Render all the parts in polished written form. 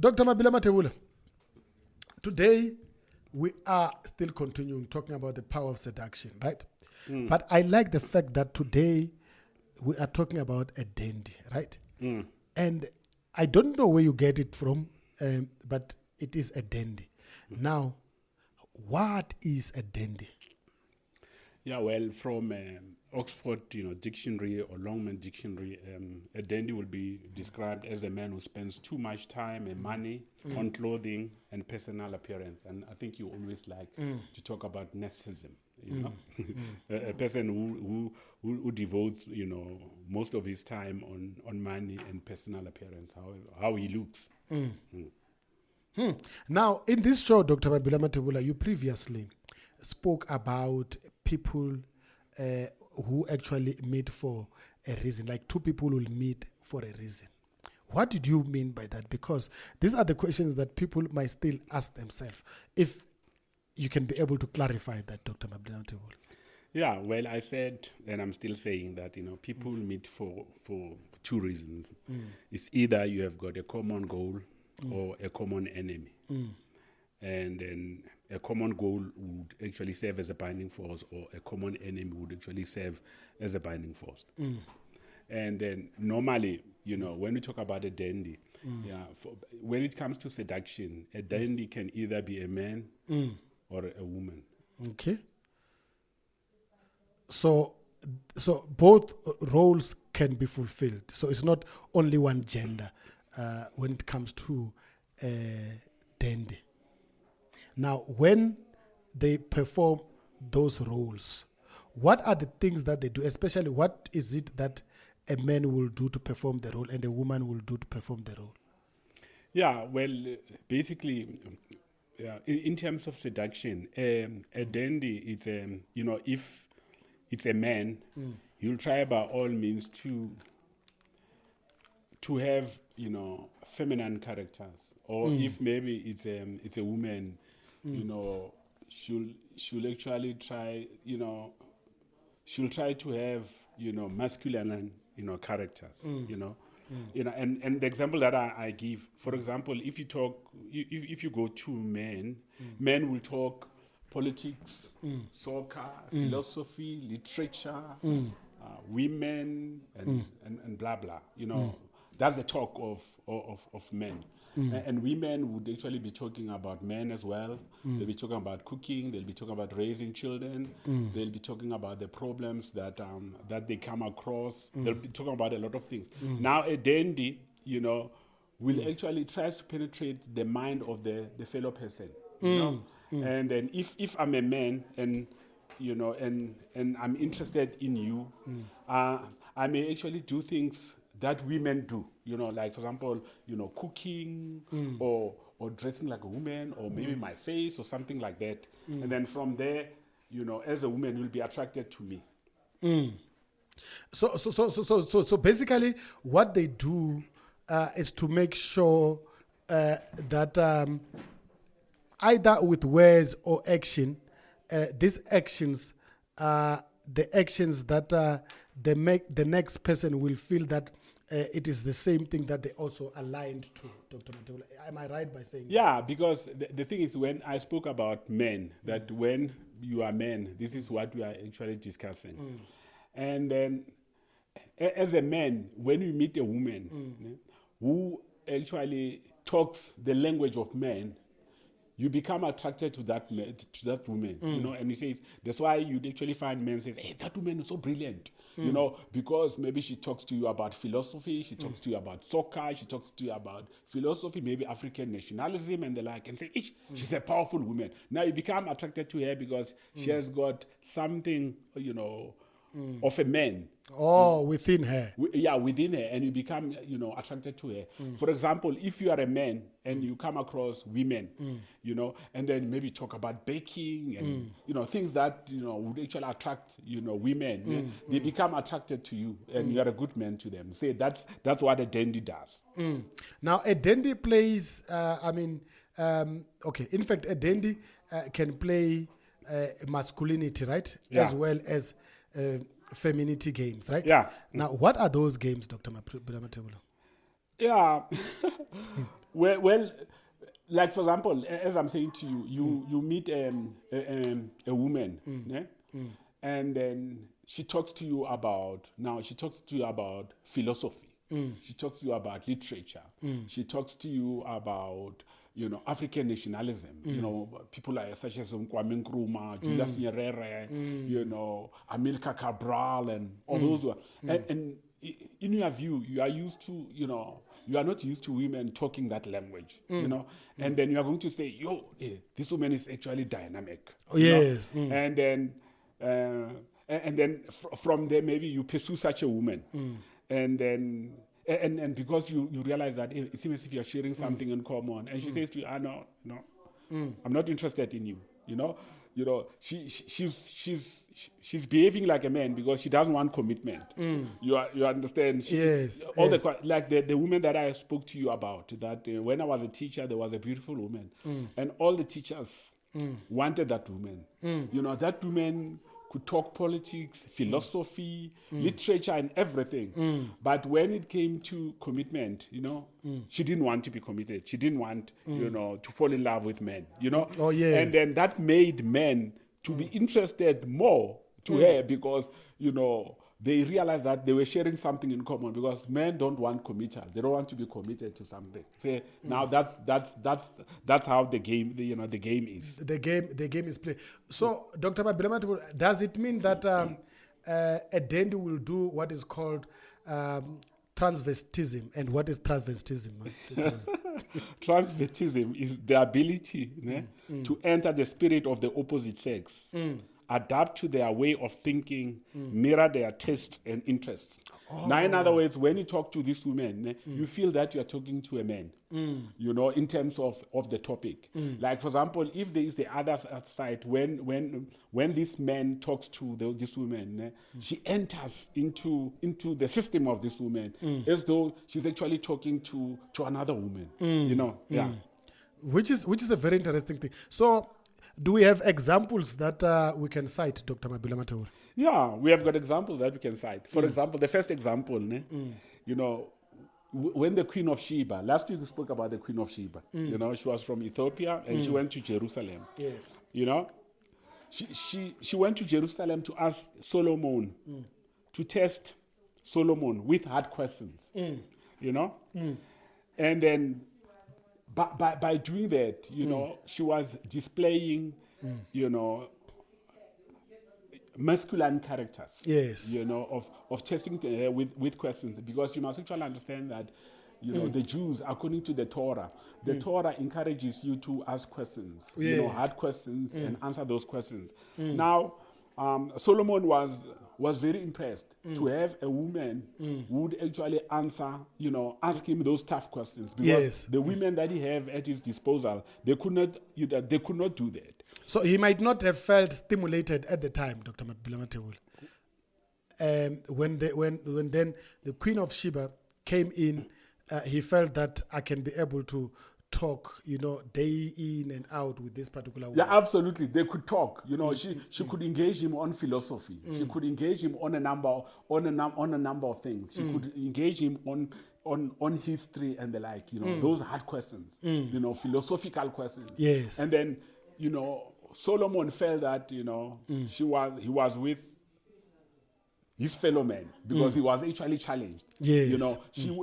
Dr. Mabila Mathebula, today we are still continuing talking about the power of seduction, right? But I like the fact that today we are talking about a dandy, right? And I don't know where you get it from, but it is a dandy. Now, what is a dandy? Yeah, well, from Oxford, dictionary or Longman dictionary, a dandy will be described as a man who spends too much time and money on clothing and personal appearance. And I think you always like to talk about narcissism. A person who devotes most of his time on money and personal appearance, how he looks. Now, in this show, Dr. Mabila Mathebula, you previously spoke about people who actually meet for a reason, like two people will meet for a reason. What did you mean by that? Because these are the questions that people might still ask themselves. If you can be able to clarify that, Dr. Mabila Mathebula. Yeah, well, I said, and I'm still saying that, people meet for two reasons. It's either you have got a common goal or a common enemy. And then a common goal would actually serve as a binding force, or a common enemy would actually serve as a binding force. And then normally, when we talk about a dandy, when it comes to seduction, a dandy can either be a man or a woman. Okay. So both roles can be fulfilled. So it's not only one gender when it comes to dandy. Now, when they perform those roles, what are the things that they do? Especially, what is it that a man will do to perform the role and a woman will do to perform the role? Yeah, well, basically, in terms of seduction, a dandy is, if it's a man, he'll try by all means to have, feminine characters. Or if maybe it's a woman, she'll actually try, she'll try to have, masculine, characters, and the example that I give, for example, if you go to men will talk politics, soccer, philosophy, literature, women, and blah blah. That's the talk of men. And women would actually be talking about men as well. They'll be talking about cooking. They'll be talking about raising children. They'll be talking about the problems that they come across. They'll be talking about a lot of things. Now, a dandy, will actually try to penetrate the mind of the fellow person. And then if I'm a man and and I'm interested in you, I may actually do things that women do, like, for example, cooking or dressing like a woman, or maybe my face or something like that. And then from there, as a woman, you'll be attracted to me. So basically, what they do is to make sure that either with words or action, these actions are the actions that they make the next person will feel that it is the same thing that they also aligned to, Dr. Mathebula. Am I right by saying Yeah, because the thing is, when I spoke about men, that when you are men, this is what we are actually discussing. And then, as a man, when you meet a woman who actually talks the language of men, you become attracted to that woman, and he says, that's why you'd actually find men says, hey, that woman is so brilliant, because maybe she talks to you about philosophy, she talks to you about soccer, she talks to you about philosophy, maybe African nationalism and the like, and say, she's a powerful woman. Now you become attracted to her because she has got something, of a man. Within her. Within her, and you become, attracted to her. For example, if you are a man and you come across women, and then maybe talk about baking and, things that, would actually attract, women, they become attracted to you, and you are a good man to them. Say that's what a dandy does. Now, a dandy plays, in fact, a dandy can play masculinity, right? Yeah. As well as femininity games, right? Yeah. Now, what are those games, Dr. Mathebula? Yeah. Well, like for example, as I'm saying to you, you meet a woman, yeah? And then she talks to you about philosophy. She talks to you about literature. She talks to you about African nationalism. People like such as Kwame Nkrumah, Julius Nyerere, Amilcar Cabral, and all those ones. And in your view, you are used to you are not used to women talking that language, and then you are going to say, this woman is actually dynamic. Oh, yes. And then from there, maybe you pursue such a woman. And then, and because you realize that it seems as if you're sharing something in common. And she says to you, no, I'm not interested in you, she's behaving like a man because she doesn't want commitment. You understand? The woman that I spoke to you about, that when I was a teacher, there was a beautiful woman, and all the teachers wanted that woman. That woman could talk politics, philosophy, literature, and everything. But when it came to commitment, she didn't want to be committed. She didn't want, to fall in love with men, Oh, yes. And then that made men to be interested more to her because, they realized that they were sharing something in common because men don't want committal. They don't want to be committed to something. Say now that's how the game the game is. The game is played. So, Dr. Mabila Mathebula, does it mean that a dandy will do what is called transvestism? And what is transvestism? Transvestism is the ability to enter the spirit of the opposite sex. Adapt to their way of thinking, mirror their tastes and interests. Now, in other words, when you talk to this woman, you feel that you are talking to a man, in terms of the topic. Like, for example, if there is the other side, when this man talks to this woman, she enters into the system of this woman as though she's actually talking to another woman, yeah. Which is a very interesting thing. So, do we have examples that we can cite, Dr. Mabila Mathebula? Yeah, we have got examples that we can cite. For example, the first example, when the Queen of Sheba, last week we spoke about the Queen of Sheba. She was from Ethiopia and she went to Jerusalem. Yes. She went to Jerusalem to ask Solomon, to test Solomon with hard questions. And then by doing that, she was displaying, masculine characters. Yes. Of testing with questions, because you must actually understand that, the Jews, according to the Torah, Torah encourages you to ask questions, Yes. hard questions, and answer those questions. Now, Solomon was very impressed to have a woman who would actually answer, ask him those tough questions, because Yes. the women that he have at his disposal, they could not do that. So he might not have felt stimulated at the time, Dr. Mabila Mathebula. When then the Queen of Sheba came in, he felt that I can be able to talk, day in and out with this particular woman. Yeah, absolutely. They could talk. She could engage him on philosophy. She could engage him on a number of things. She could engage him on history and the like. Those hard questions. Philosophical questions. Yes. And then Solomon felt that he was with his fellow men because he was actually challenged. Yes.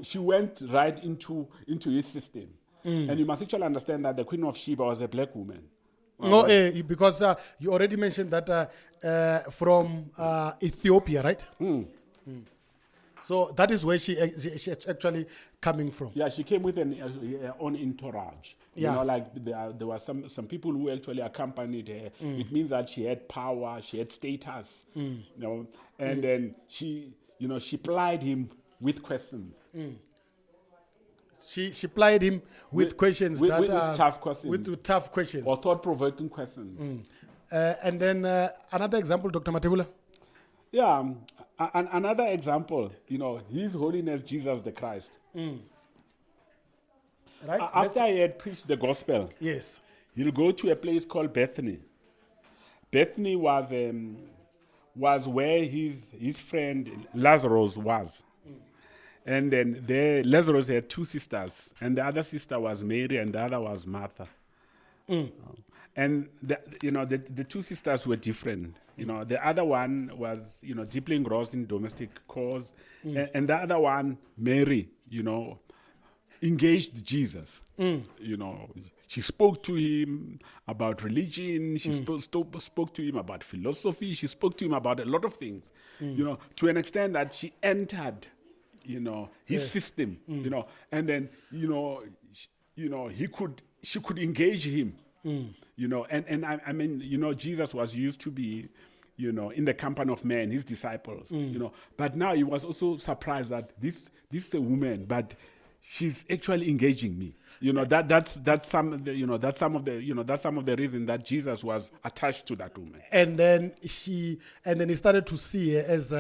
She went right into his system. And you must actually understand that the Queen of Sheba was a black woman. Because you already mentioned that from Ethiopia, right? So that is where she's actually coming from. Yeah, she came with her own entourage. Yeah. There were some people who actually accompanied her. It means that she had power, she had status. And then she plied him with questions. She plied him with questions with tough questions. With tough questions. Or thought-provoking questions. And then another example, Dr. Mathebula? Yeah, another example, His Holiness Jesus the Christ. Right? After he had preached the gospel, yes, he'll go to a place called Bethany. Bethany was where his friend Lazarus was. And then there, Lazarus had two sisters, and the other sister was Mary, and the other was Martha. And the two sisters were different. The other one was deeply engrossed in domestic cause, and the other one, Mary, engaged Jesus. She spoke to him about religion. She spoke to him about philosophy. She spoke to him about a lot of things. To an extent that she entered, his system. And then she could engage him. And I mean, Jesus was used to be, in the company of men, his disciples. But now he was also surprised that this is a woman, but she's actually engaging me. That's some of the reason that Jesus was attached to that woman. And then he started to see her as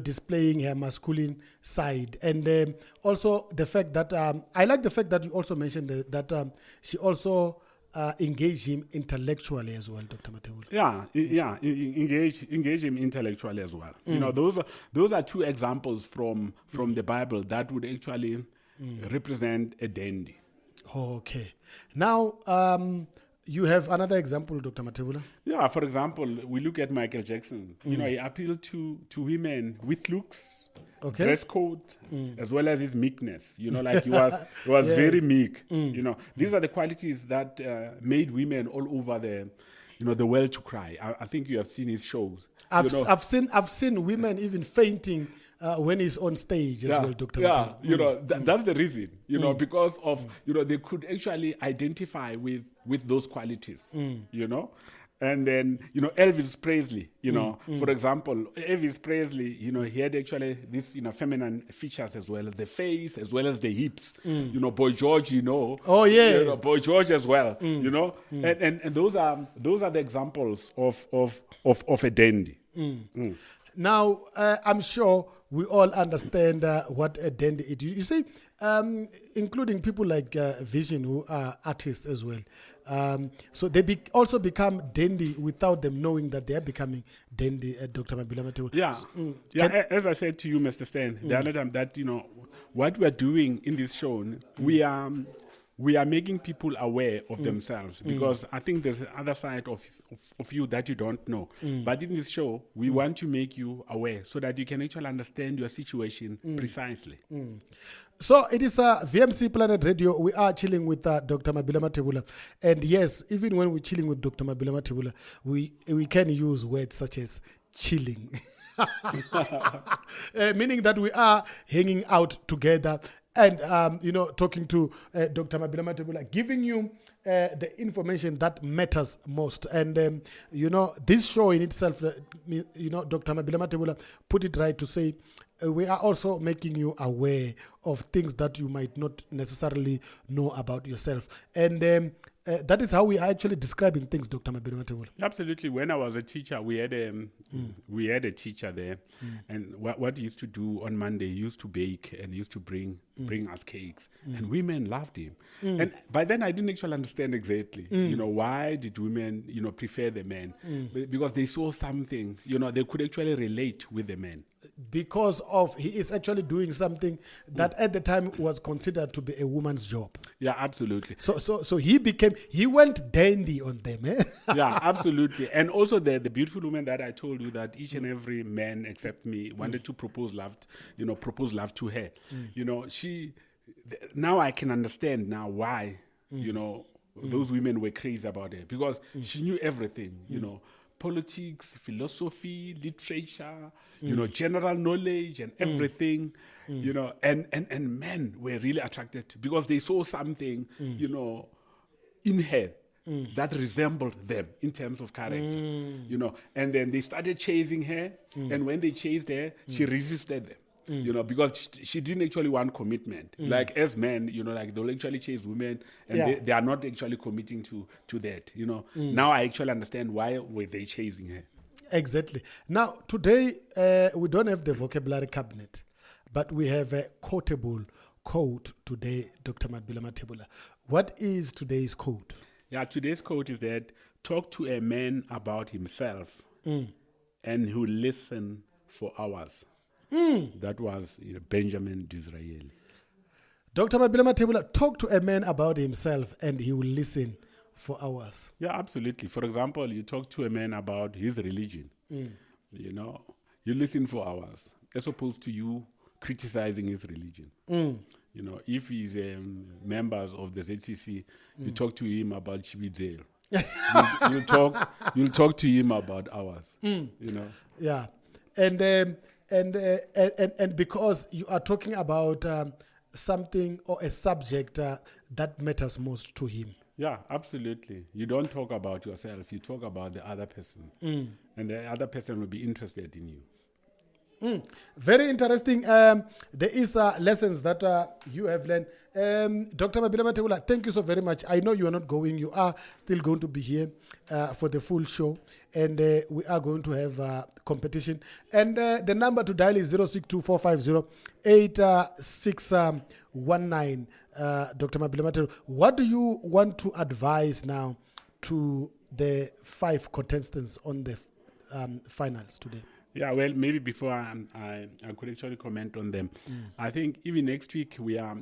displaying her masculine side, and also the fact that I like the fact that you also mentioned that she also engage him intellectually as well, Dr. Mathebula. Engage him intellectually as well. Those are two examples from the Bible that would actually represent a dandy. Okay. Now, you have another example, Dr. Mathebula? Yeah, for example, we look at Michael Jackson. He appealed to women with looks, dress code, as well as his meekness. He was yes. Very meek. These are the qualities that made women all over the world to cry. I think you have seen his shows. I've seen women even fainting when he's on stage as well, Dr. Mathebula. That's the reason, because of, they could actually identify with those qualities, And then, Elvis Presley, for example, Elvis Presley, he had actually this, feminine features as well, the face as well as the hips. Boy George, Oh, yeah. Boy George as well, And those are the examples of a dandy. Now, I'm sure we all understand what a dandy is. You see, including people like Vision, who are artists as well. So they also become dandy without them knowing that they are becoming dandy, Dr. Mabila Mathebula. As I said to you, Mr. Stan, the other time that, what we're doing in this show, we are making people aware of themselves, because I think there's the other side of you that you don't know. But in this show, we want to make you aware so that you can actually understand your situation precisely. So it is VMC Planet Radio. We are chilling with Dr. Mabila Mathebula. And yes, even when we're chilling with Dr. Mabila Mathebula, we can use words such as chilling. Meaning that we are hanging out together and, talking to Dr. Mabila Mathebula, giving you the information that matters most. And, this show in itself, Dr. Mabila Mathebula put it right to say, we are also making you aware of things that you might not necessarily know about yourself. And that is how we are actually describing things, Dr. Mabila Mathebula. Absolutely. When I was a teacher, we had a teacher there, and what he used to do on Monday, he used to bake and he used to bring us cakes, and women loved him. And by then, I didn't actually understand exactly, why did women, prefer the men? Because they saw something, they could actually relate with the men. Because he is actually doing something that at the time was considered to be a woman's job. Yeah, absolutely. So he went dandy on them. Yeah, absolutely. And also the beautiful woman that I told you that each and every man except me wanted to propose love to her. Now I can understand now why, those women were crazy about her, because she knew everything, politics, philosophy, literature, general knowledge and everything, and men were really attracted because they saw something, in her that resembled them in terms of character, and then they started chasing her, and when they chased her, she resisted them. Because she didn't actually want commitment. Like as men, they'll actually chase women and they are not actually committing to that, Now I actually understand why were they chasing her. Exactly. Now, today, we don't have the vocabulary cabinet, but we have a quotable quote today, Dr. Mabila Mathebula. What is today's quote? Yeah, today's quote is that, talk to a man about himself and he'll listen for hours. That was Benjamin Disraeli. Dr. Mabila Mathebula, talk to a man about himself and he will listen for hours. Yeah, absolutely. For example, you talk to a man about his religion. You know, you listen for hours, as opposed to you criticizing his religion. You know, if he's members of the ZCC, you talk to him about Chibidzelo. You'll talk to him about hours. You know. Yeah, and because you are talking about something or a subject that matters most to him. Yeah, absolutely. You don't talk about yourself. You talk about the other person, and the other person will be interested in you. Very interesting. There is lessons that you have learned. Dr. Mabila Mathebula, thank you so very much. I know you are not going. You are still going to be here for the full show. And we are going to have competition. And the number to dial is 062-450-8619. Dr. Mabila Mathebula, what do you want to advise now to the 5 contestants on the finals today? Yeah, well, maybe before I could actually comment on them. I think even next week we are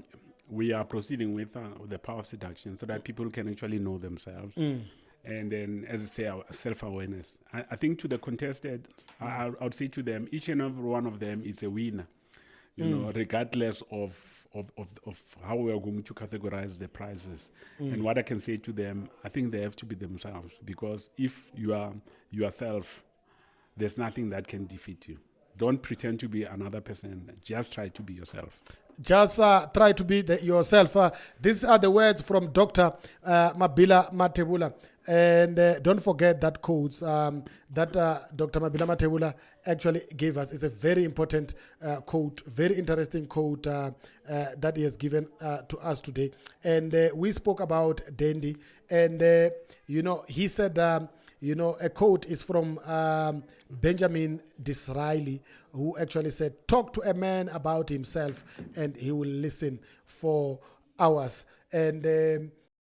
proceeding with the power of seduction so that people can actually know themselves. And then, as I say, our self-awareness. I think to the contested, I would say to them, each and every one of them is a winner, you know, regardless of how we are going to categorize the prizes. And what I can say to them, I think they have to be themselves, because if you are yourself, there's nothing that can defeat you. Don't pretend to be another person. Just try to be yourself. Just try to be yourself. These are the words from Dr. Mabila Mathebula. And don't forget that codes that Dr. Mabila Mathebula actually gave us. It's a very important quote, very interesting quote that he has given to us today. And we spoke about Dandy. And, he said... a quote is from Benjamin Disraeli, who actually said, talk to a man about himself and he will listen for hours. And